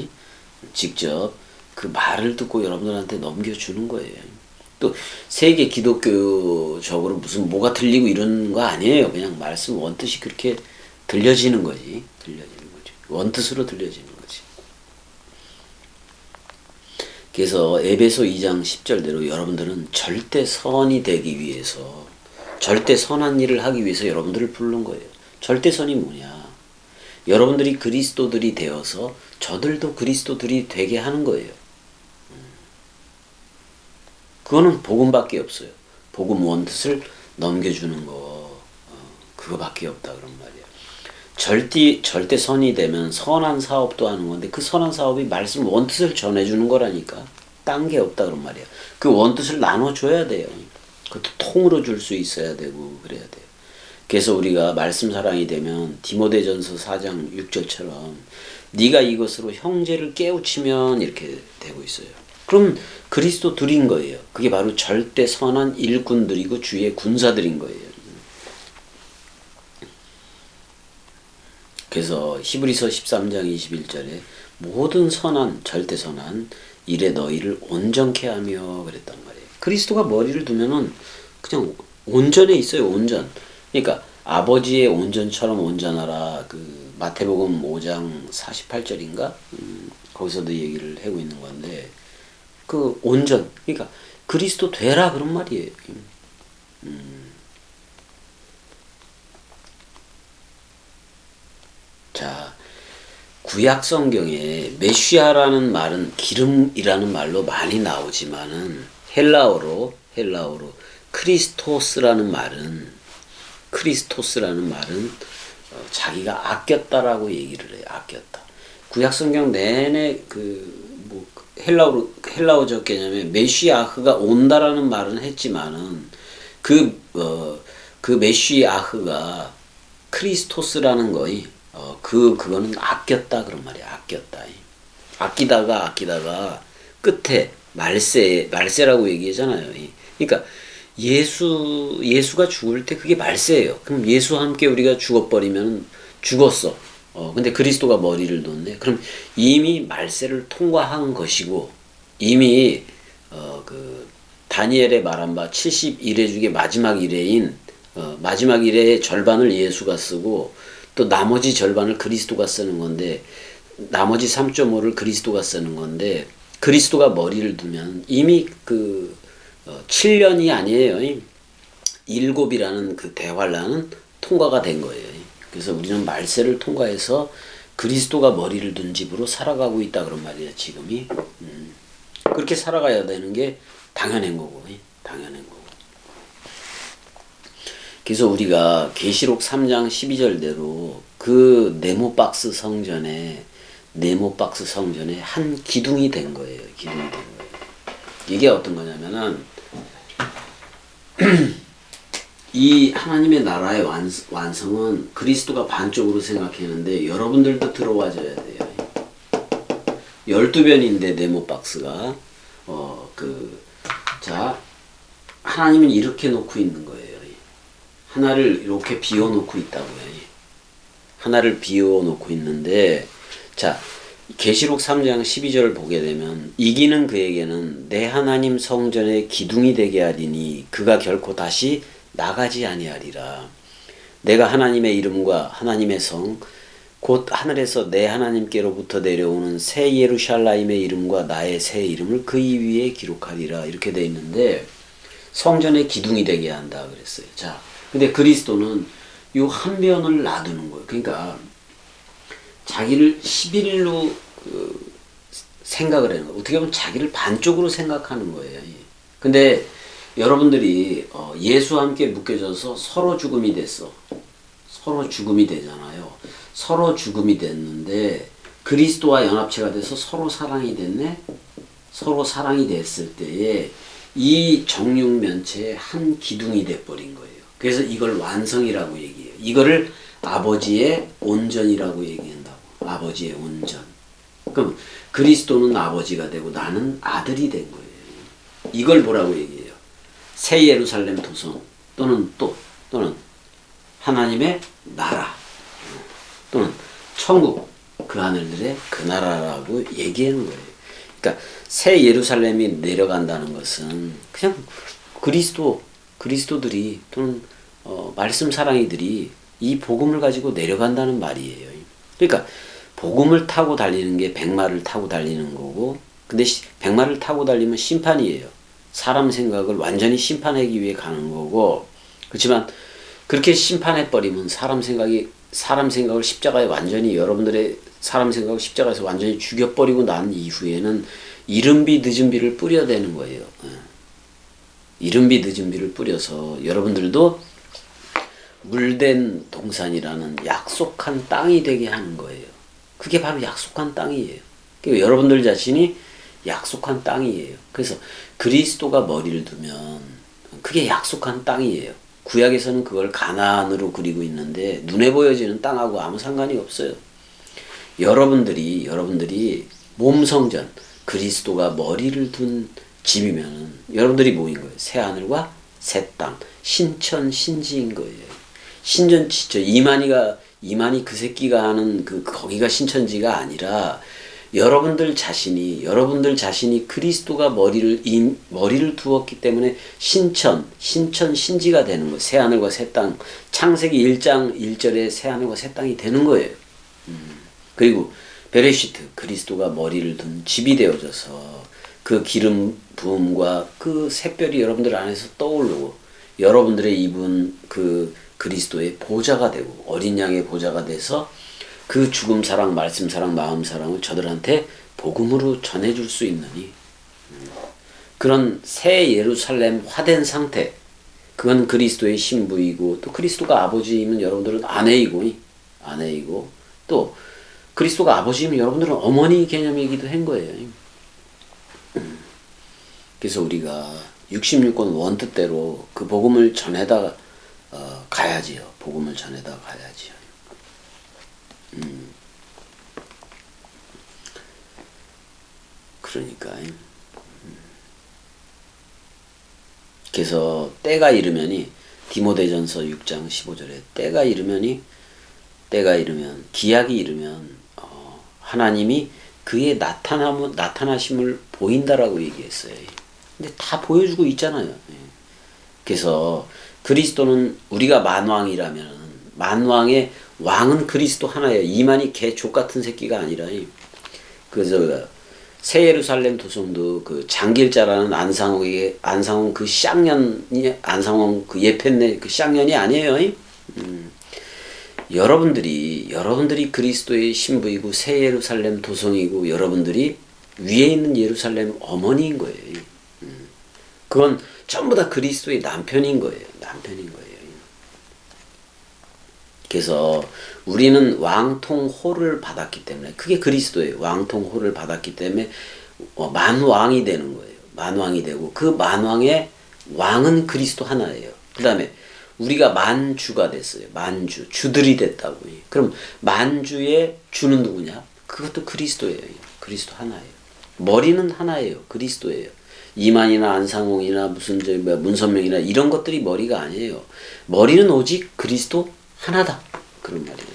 직접 그 말을 듣고 여러분들한테 넘겨주는 거예요. 또 세계 기독교적으로 무슨 뭐가 들리고 이런 거 아니에요. 그냥 말씀 원뜻이 그렇게 들려지는 거지. 원뜻으로 들려지는 거지. 그래서 에베소 2장 10절대로 여러분들은 절대 선이 되기 위해서, 절대 선한 일을 하기 위해서 여러분들을 부른 거예요. 절대 선이 뭐냐? 여러분들이 그리스도들이 되어서 저들도 그리스도들이 되게 하는 거예요. 그거는 복음밖에 없어요. 복음 원뜻을 넘겨주는 거, 그거밖에 없다 그런 말이에요. 절대 선이 되면 선한 사업도 하는 건데 그 선한 사업이 말씀 원뜻을 전해주는 거라니까. 딴 게 없다 그런 말이에요. 그 원뜻을 나눠줘야 돼요. 그것도 통으로 줄 수 있어야 되고 그래야 돼요. 그래서 우리가 말씀 사랑이 되면 디모데전서 4장 6절처럼 네가 이것으로 형제를 깨우치면 이렇게 되고 있어요. 그럼 그리스도 둘인 거예요. 그게 바로 절대 선한 일꾼들이고 주의 군사들인 거예요. 그래서 히브리서 13장 21절에 모든 선한, 절대 선한 일에 너희를 온전케 하며 그랬단 말이에요. 그리스도가 머리를 두면은 그냥 온전해 있어요. 온전. 그러니까 아버지의 온전처럼 온전하라. 그 마태복음 5장 48절인가? 거기서도 얘기를 하고 있는 건데, 그 온전, 그러니까 그리스도 되라 그런 말이에요. 자, 구약 성경에 메시아라는 말은 기름이라는 말로 많이 나오지만은 헬라어로 크리스토스라는 말은 자기가 아꼈다라고 얘기를 해요. 아꼈다. 구약 성경 내내 헬라어적 개념에 메시아흐가 온다라는 말은 했지만은 그 메시아흐가 크리스토스라는 거이 그거는 아꼈다 그런 말이야. 아꼈다. 아끼다가 끝에 말세라고 얘기하잖아요. 그러니까 예수가 죽을 때 그게 말세예요. 그럼 예수와 함께 우리가 죽어버리면 죽었어. 근데 그리스도가 머리를 뒀네. 그럼 이미 말세를 통과한 것이고, 이미 그 다니엘에 말한 바 70일의 중에 마지막 일회인 마지막 일회의 절반을 예수가 쓰고 또 나머지 절반을 그리스도가 쓰는 건데, 나머지 3.5를 그리스도가 쓰는 건데, 그리스도가 머리를 두면 이미 7년이 아니에요. 7이라는 그 대환란은 통과가 된 거예요. 그래서 우리는 말세를 통과해서 그리스도가 머리를 둔 집으로 살아가고 있다 그런 말이에요. 지금이. 그렇게 살아가야 되는 게 당연한 거고. 당연한 거고. 그래서 우리가 계시록 3장 12절대로 그 네모박스 성전에 한 기둥이 된 거예요. 기둥이 된 거예요. 이게 어떤 거냐면은 이 하나님의 나라의 완성은 그리스도가 반쪽으로 생각했는데 여러분들도 들어와줘야 돼요. 12변인데 네모박스가 자 하나님은 이렇게 놓고 있는 거예요. 하나를 이렇게 비워놓고 있다고요. 하나를 비워놓고 있는데 자 계시록 3장 12절을 보게 되면 이기는 그에게는 내 하나님 성전의 기둥이 되게 하리니 그가 결코 다시 나가지 아니하리라. 내가 하나님의 이름과 하나님의 성 곧 하늘에서 내 하나님께로부터 내려오는 새 예루살렘의 이름과 나의 새 이름을 그 위에 기록하리라. 이렇게 돼 있는데 성전의 기둥이 되게 한다 그랬어요. 자, 근데 그리스도는 요 한 변을 놔두는 거예요. 그러니까 자기를 11일로 생각을 하는 거예요. 어떻게 보면 자기를 반쪽으로 생각하는 거예요. 근데 여러분들이 예수와 함께 묶여져서 서로 죽음이 됐어. 서로 죽음이 되잖아요. 서로 죽음이 됐는데 그리스도와 연합체가 돼서 서로 사랑이 됐네. 서로 사랑이 됐을 때에 이 정육면체의 한 기둥이 돼버린 거예요. 그래서 이걸 완성이라고 얘기해요. 이거를 아버지의 온전이라고 얘기한다고. 아버지의 온전. 그럼 그리스도는 아버지가 되고 나는 아들이 된 거예요. 이걸 뭐라고 얘기해요? 새 예루살렘 도성 또는 하나님의 나라 또는 천국 그 하늘들의 그 나라라고 얘기하는 거예요. 그러니까 새 예루살렘이 내려간다는 것은 그냥 그리스도들이 또는 말씀 사랑이들이 이 복음을 가지고 내려간다는 말이에요. 그러니까 복음을 타고 달리는 게 백마를 타고 달리는 거고 근데 백마를 타고 달리면 심판이에요. 사람 생각을 완전히 심판하기 위해 가는 거고 그렇지만 그렇게 심판해버리면 사람 생각을 십자가에 완전히 여러분들의 사람 생각을 십자가에서 완전히 죽여버리고 난 이후에는 이른비 늦은비를 뿌려대는 거예요. 이른비 늦은비를 뿌려서 여러분들도 물된 동산이라는 약속한 땅이 되게 하는 거예요. 그게 바로 약속한 땅이에요. 그러니까 여러분들 자신이 약속한 땅이에요. 그래서 그리스도가 머리를 두면 그게 약속한 땅이에요. 구약에서는 그걸 가나안으로 그리고 있는데 눈에 보여지는 땅하고 아무 상관이 없어요. 여러분들이 몸성전 그리스도가 머리를 둔 집이면 여러분들이 뭐인 거예요? 새 하늘과 새 땅 신천 신지인 거예요. 신전지죠. 이만희 그 새끼가 하는 거기가 신천지가 아니라 여러분들 자신이 그리스도가 머리를 두었기 때문에 신천 신지가 되는 거예요. 새 하늘과 새 땅. 창세기 1장 1절에 새 하늘과 새 땅이 되는 거예요. 그리고 베레시트 그리스도가 머리를 둔 집이 되어져서 그 기름 부음과 그 샛별이 여러분들 안에서 떠오르고 여러분들의 입은 그 그리스도의 보좌가 되고 어린 양의 보좌가 돼서 그 죽음 사랑, 말씀 사랑, 마음 사랑을 저들한테 복음으로 전해줄 수 있느니 그런 새 예루살렘 화된 상태 그건 그리스도의 신부이고 또 그리스도가 아버지이면 여러분들은 아내이고 또 그리스도가 아버지이면 여러분들은 어머니 개념이기도 한 거예요. 그래서 우리가 66권 원뜻대로 그 복음을 전해다 가야지요. 복음을 전해다 가야지요. 그러니까 그래서 때가 이르면이 디모데전서 6장 15절에 때가 이르면 기약이 이르면 하나님이 그의 나타나심을 보인다라고 얘기했어요. 근데 다 보여주고 있잖아요. 그래서 그리스도는 우리가 만왕이라면 만왕의 왕은 그리스도 하나예요. 이만희 개 족같은 새끼가 아니라 그래서 새 예루살렘 도성도 그 장길자라는 안상홍 그 쌍년이 안상홍 그 예편네 그 쌍년이 아니에요. 여러분들이 그리스도의 신부이고 새 예루살렘 도성이고 여러분들이 위에 있는 예루살렘 어머니인 거예요. 그건 전부 다 그리스도의 남편인 거예요. 그래서 우리는 왕통호를 받았기 때문에 그게 그리스도예요. 왕통호를 받았기 때문에 만왕이 되는 거예요. 만왕이 되고 그 만왕의 왕은 그리스도 하나예요. 그 다음에 우리가 만주가 됐어요. 만주. 주들이 됐다고. 그럼 만주의 주는 누구냐? 그것도 그리스도예요. 그리스도 하나예요. 머리는 하나예요. 그리스도예요. 이만이나 안상홍이나 문선명이나 이런 것들이 머리가 아니에요. 머리는 오직 그리스도 하나다. 그런 말이에요.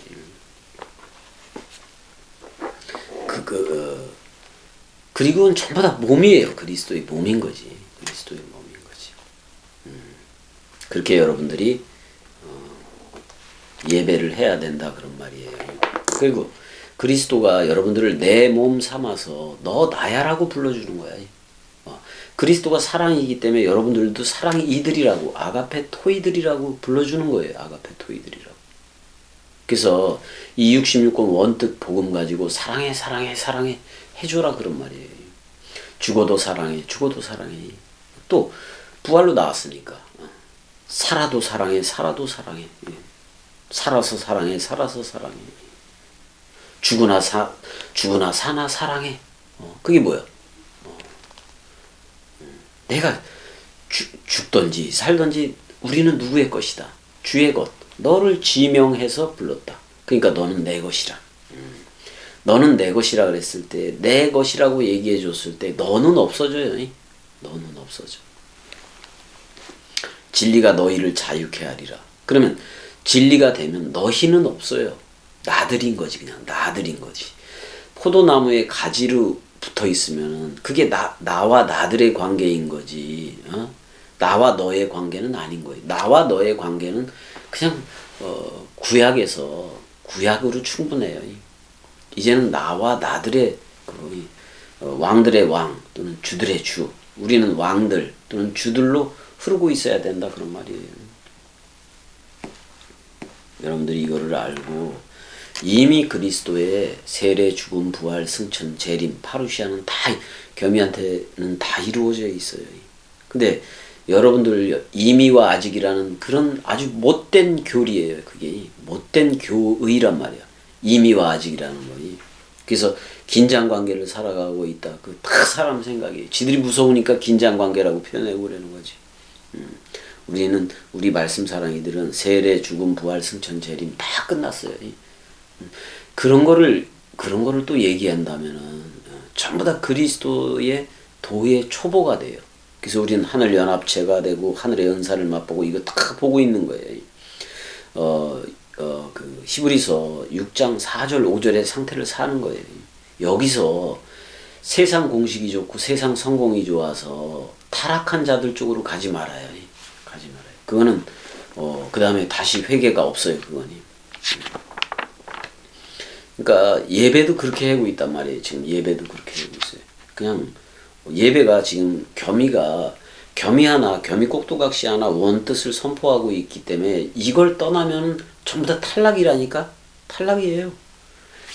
그리고는 전부 다 몸이에요. 그리스도의 몸인 거지. 그리스도의 몸인 거지. 그렇게 여러분들이 예배를 해야 된다. 그런 말이에요. 그리고 그리스도가 여러분들을 내 몸 삼아서 너 나야라고 불러주는 거야. 그리스도가 사랑이기 때문에 여러분들도 사랑이 이들이라고 아가페 토이들이라고 불러주는 거예요. 아가페 토이들이라고. 그래서 이 66권 원뜻 복음 가지고 사랑해 해줘라 그런 말이에요. 죽어도 사랑해. 또 부활로 나왔으니까 살아도 사랑해. 살아서 사랑해. 죽으나 사나 사랑해. 그게 뭐야? 내가 죽든지 살든지 우리는 누구의 것이다. 주의 것. 너를 지명해서 불렀다. 그러니까 너는 내 것이라. 너는 내 것이라 그랬을 때 내 것이라고 얘기해 줬을 때 너는 없어져요. 너는 없어져. 진리가 너희를 자유케 하리라. 그러면 진리가 되면 너희는 없어요. 나들인 거지. 그냥 나들인 거지. 포도나무에 가지로 붙어 있으면 그게 나와 나들의 관계인 거지. 나와 너의 관계는 아닌 거예요. 나와 너의 관계는 그냥 구약에서 구약으로 충분해요. 이제는 나와 나들의 왕들의 왕 또는 주들의 주. 우리는 왕들 또는 주들로 흐르고 있어야 된다 그런 말이에요. 여러분들이 이거를 알고 이미 그리스도의 세례, 죽음, 부활, 승천, 재림, 파루시아는 다 겸이한테는 다 이루어져 있어요. 근데 여러분들 이미와 아직이라는 그런 아주 못된 교리예요. 그게 못된 교의란 말이야. 이미와 아직이라는 거니. 그래서 긴장관계를 살아가고 있다. 그 다 사람 생각이에요. 지들이 무서우니까 긴장관계라고 표현하고 그러는 거지. 우리 말씀 사랑이들은 세례, 죽음, 부활, 승천, 재림 다 끝났어요. 그런 거를 또 얘기한다면은 전부 다 그리스도의 도의 초보가 돼요. 그래서 우리는 하늘 연합체가 되고 하늘의 은사를 맛보고 이거 다 보고 있는 거예요. 그 히브리서 6장 4절 5절의 상태를 사는 거예요. 여기서 세상 공식이 좋고 세상 성공이 좋아서 타락한 자들 쪽으로 가지 말아요. 그거는 그 다음에 다시 회개가 없어요. 그거니. 그러니까 예배도 그렇게 하고 있단 말이에요. 지금 예배도 그렇게 하고 있어요. 그냥 예배가 지금 겸이 하나, 겸이 꼭두각시 하나 원뜻을 선포하고 있기 때문에 이걸 떠나면 전부 다 탈락이라니까? 탈락이에요.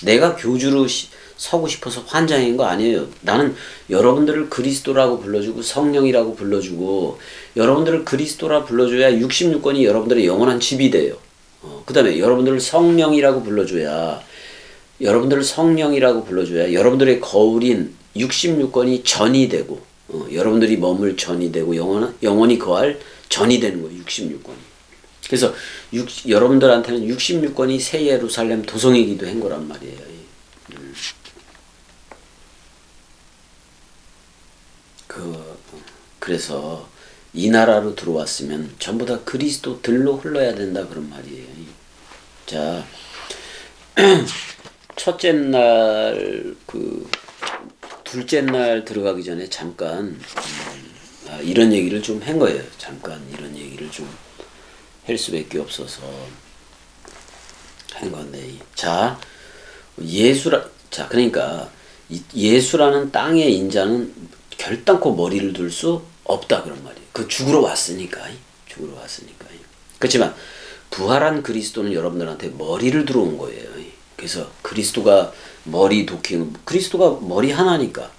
내가 교주로 서고 싶어서 환장인 거 아니에요. 나는 여러분들을 그리스도라고 불러주고 성령이라고 불러주고 여러분들을 그리스도라 불러줘야 66권이 여러분들의 영원한 집이 돼요. 그 다음에 여러분들을 성령이라고 불러줘야 여러분들의 거울인 66권이 전이 되고 여러분들이 머물 전이 되고 영원히 거할 전이 되는 거예요. 66권이. 그래서 여러분들한테는 66권이 새 예루살렘 도성이기도 한 거란 말이에요. 그래서 이 나라로 들어왔으면 전부 다 그리스도들로 흘러야 된다 그런 말이에요. 자, 첫째 날 둘째 날 들어가기 전에 잠깐 이런 얘기를 좀 한 거예요. 잠깐 이런 얘기를 좀 할 수밖에 없어서 한 건데, 자 그러니까 예수라는 땅의 인자는 결단코 머리를 둘 수 없다 그런 말이에요. 그 죽으러 왔으니까. 죽으러 왔으니까. 그렇지만 부활한 그리스도는 여러분들한테 머리를 들어온 거예요. 그래서 그리스도가 머리 도킹, 그리스도가 머리 하나니까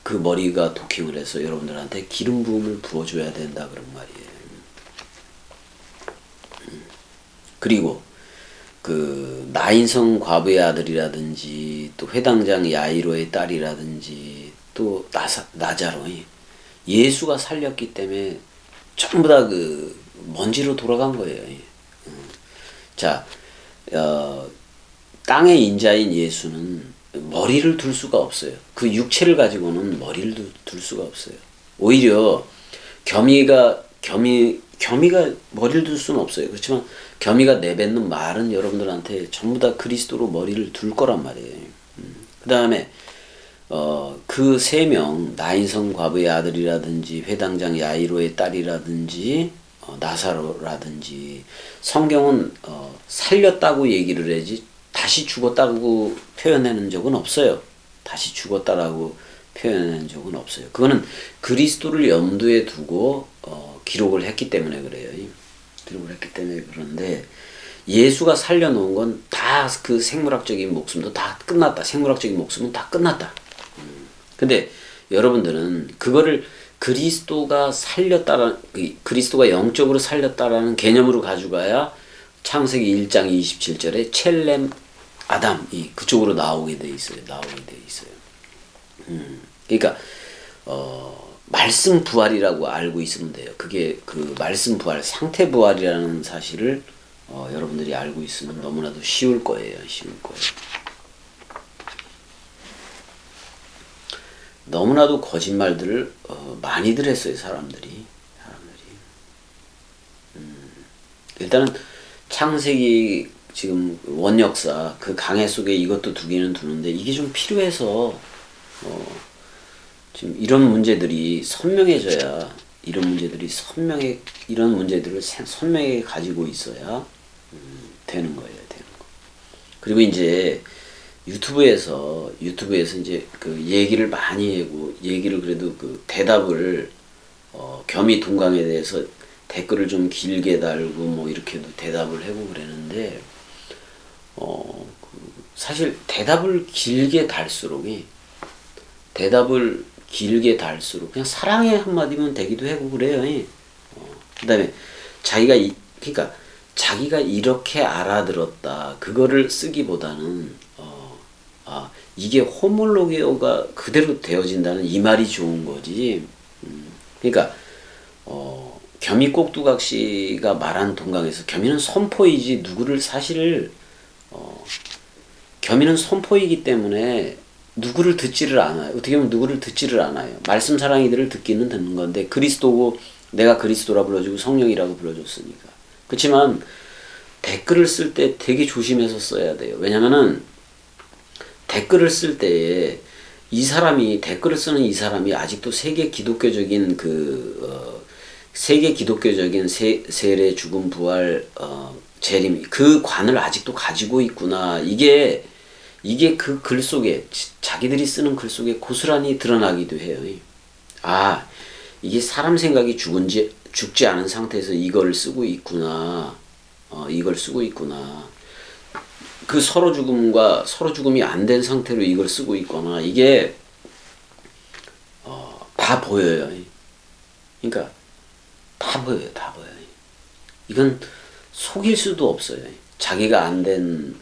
그 머리가 도킹을 해서 여러분들한테 기름 부음을 부어줘야 된다 그런 말이에요. 그리고 그 나인성 과부의 아들이라든지 또 회당장 야이로의 딸이라든지 또 나자로 예수가 살렸기 때문에 전부 다 그 먼지로 돌아간 거예요. 자, 땅의 인자인 예수는 머리를 둘 수가 없어요. 그 육체를 가지고는 머리를 둘 수가 없어요. 오히려 겸이가 머리를 둘 수는 없어요. 그렇지만 겸이가 내뱉는 말은 여러분들한테 전부 다 그리스도로 머리를 둘 거란 말이에요. 그 다음에 그 세 명 나인성 과부의 아들이라든지 회당장 야이로의 딸이라든지 나사로라든지 성경은 살렸다고 얘기를 하지 다시 죽었다고 표현하는 적은 없어요. 다시 죽었다라고 표현한 적은 없어요. 그거는 그리스도를 염두에 두고 기록을 했기 때문에 그래요. 기록을 했기 때문에 그런데 예수가 살려놓은 건 다 그 생물학적인 목숨도 다 끝났다. 생물학적인 목숨은 다 끝났다. 근데 여러분들은 그거를 그리스도가 살렸다라는, 그리스도가 영적으로 살렸다라는 개념으로 가져가야 창세기 1장 27절에 첼렘 아담이 그쪽으로 나오게 돼 있어요. 그러니까 말씀 부활이라고 알고 있으면 돼요. 그게 그 말씀 부활, 상태 부활이라는 사실을 여러분들이 알고 있으면 너무나도 쉬울 거예요. 너무나도 거짓말들을 많이들 했어요. 사람들이. 일단은 창세기 지금 원역사 그 강해 속에 이것도 두 개는 두는데 이게 좀 필요해서 지금 이런 문제들이 선명해져야 이런 문제들을 선명하게 가지고 있어야 되는 거예요. 그리고 이제 유튜브에서 이제 그 얘기를 많이 하고 얘기를 그래도 그 대답을 겸이 동강에 대해서 댓글을 좀 길게 달고 뭐 이렇게도 대답을 하고 그랬는데 사실 대답을 길게 달수록 그냥 사랑의 한마디면 되기도 하고 그래요. 그다음에 그러니까 자기가 이렇게 알아들었다 그거를 쓰기보다는 이게 호몰로게오가 그대로 되어진다는 이 말이 좋은 거지. 그러니까 겸이 꼭두각시가 말한 동강에서 겸이는 선포이지 누구를 사실 겸이는 선포이기 때문에 누구를 듣지를 않아요. 어떻게 보면 누구를 듣지를 않아요. 말씀 사랑이들을 듣기는 듣는 건데 그리스도고 내가 그리스도라 불러주고 성령이라고 불러줬으니까. 그렇지만 댓글을 쓸 때 되게 조심해서 써야 돼요. 왜냐면은 댓글을 쓸 때에 댓글을 쓰는 이 사람이 아직도 세계 기독교적인 세례, 죽음, 부활, 재림 그 관을 아직도 가지고 있구나. 이게 그 글 속에 자기들이 쓰는 글 속에 고스란히 드러나기도 해요. 이게 사람 생각이 죽지 않은 상태에서 이걸 쓰고 있구나. 그 서로 죽음이 안 된 상태로 이걸 쓰고 있거나 이게 다 보여요. 그러니까 다 보여요. 이건 속일 수도 없어요. 자기가 안 된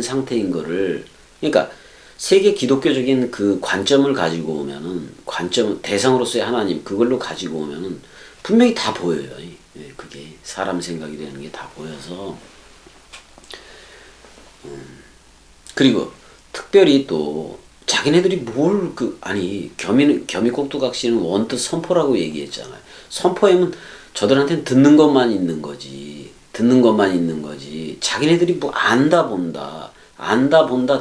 상태인 거를 그러니까 세계 기독교적인 그 관점을 가지고 오면은 대상으로서의 하나님 그걸로 가지고 오면은 분명히 다 보여요. 그게 사람 생각이 되는 게 다 보여서 그리고 특별히 또 자기네들이 겸이 꼭두각시는 원뜻 선포라고 얘기했잖아요. 선포하면 저들한테는 듣는 것만 있는 거지. 자기네들이 뭐 안다 본다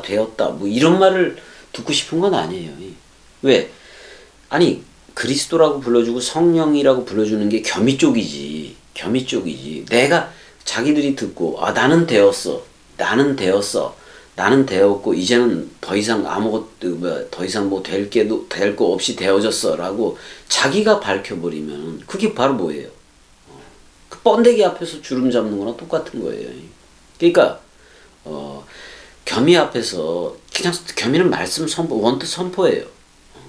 되었다 뭐 이런 말을 듣고 싶은 건 아니에요. 왜? 그리스도라고 불러주고 성령이라고 불러주는 게 겸이 쪽이지. 내가 자기들이 듣고 나는 되었어. 나는 되었어. 나는 되었고 이제는 더 이상 아무것도 더 이상 뭐 될 거 없이 되어졌어라고 자기가 밝혀버리면 그게 바로 뭐예요? 그 번데기 앞에서 주름 잡는 거랑 똑같은 거예요. 그러니까 겸이 앞에서 그냥 겸이는 말씀 선포, 원뜻 선포예요.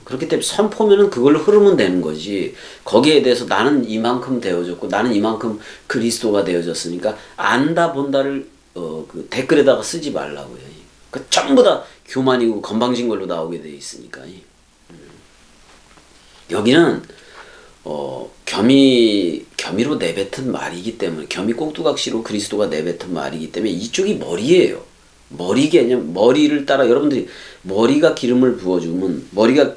그렇기 때문에 선포면은 그걸로 흐르면 되는 거지. 거기에 대해서 나는 이만큼 되어졌고 나는 이만큼 그리스도가 되어졌으니까 안다 본다를 그 댓글에다가 쓰지 말라고요. 그 전부 다 교만이고 건방진 걸로 나오게 돼 있으니까. 여기는 겸이로 내뱉은 말이기 때문에 겸이 꼭두각시로 그리스도가 내뱉은 말이기 때문에 이쪽이 머리예요. 머리 개념, 머리를 따라 여러분들이 머리가 기름을 부어주면 머리가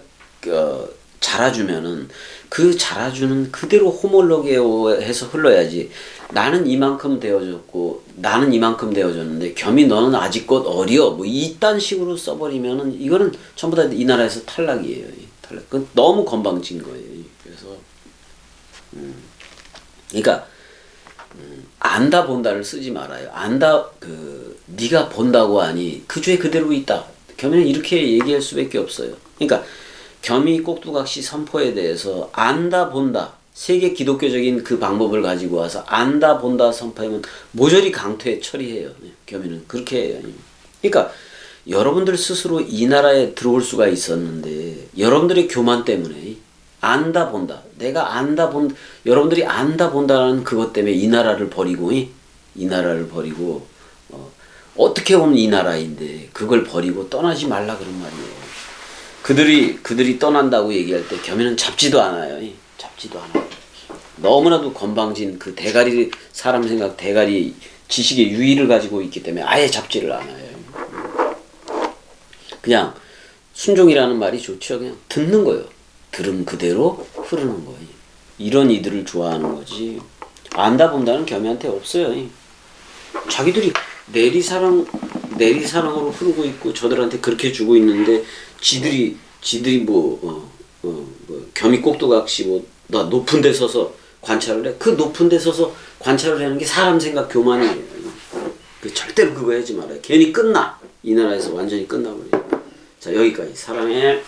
자라주면은 그 자라주는 그대로 호몰로게해서 흘러야지. 나는 이만큼 되어졌고 나는 이만큼 되어졌는데 겸이 너는 아직껏 어려 뭐 이딴 식으로 써버리면은 이거는 전부 다 이 나라에서 탈락이에요. 탈락. 그건 너무 건방진 거예요. 그래서 그러니까 안다 본다를 쓰지 말아요. 안다 네가 본다고 하니 그 죄 그대로 있다. 겸이는 이렇게 얘기할 수밖에 없어요. 그러니까 겸이 꼭두각시 선포에 대해서 안다 본다 세계 기독교적인 그 방법을 가지고 와서 안다 본다 선포하면 모조리 강퇴 처리해요. 겸이는 그렇게 해요. 그러니까 여러분들 스스로 이 나라에 들어올 수가 있었는데 여러분들의 교만 때문에 안다 본다 내가 안다 본 여러분들이 안다 본다는 그것 때문에 이 나라를 버리고 어떻게 보면 이 나라인데 그걸 버리고 떠나지 말라 그런 말이에요. 그들이 떠난다고 얘기할 때 겸이는 잡지도 않아요. 잡지도 않아요. 너무나도 건방진 그 대가리 사람 생각 대가리 지식의 유의를 가지고 있기 때문에 아예 잡지를 않아요. 그냥 순종이라는 말이 좋죠. 그냥 듣는 거예요. 들음 그대로 흐르는 거예요. 이런 이들을 좋아하는 거지. 안다 본다는 겸이한테 없어요. 자기들이 내리사랑으로 흐르고 있고 저들한테 그렇게 주고 있는데 지들이 겸이 꼭두각시 나 높은 데 서서 관찰을 해. 그 높은 데 서서 관찰을 하는 게 사람 생각 교만이에요. 절대로 그거 하지 말아요. 괜히 끝나. 이 나라에서 완전히 끝나버려요. 자, 여기까지. 사랑해.